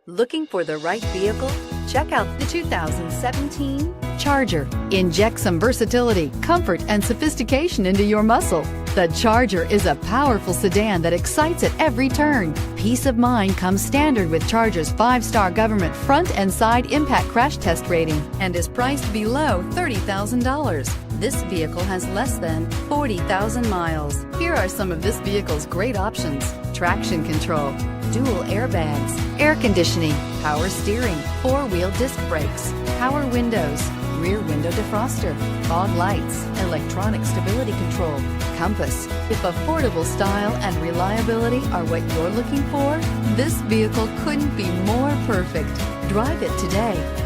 Looking for the right vehicle? Check out the 2017 Charger. Inject some versatility, comfort, and sophistication into your muscle. The Charger is a powerful sedan that excites at every turn. Peace of mind comes standard with Charger's 5-star government front and side impact crash test rating and is priced below $30,000. This vehicle has less than 40,000 miles. Here are some of this vehicle's great options: traction control, dual airbags, air conditioning, power steering, 4-wheel disc brakes, power windows, rear window defroster, fog lights, electronic stability control, compass. If affordable style and reliability are what you're looking for, this vehicle couldn't be more perfect. Drive it today.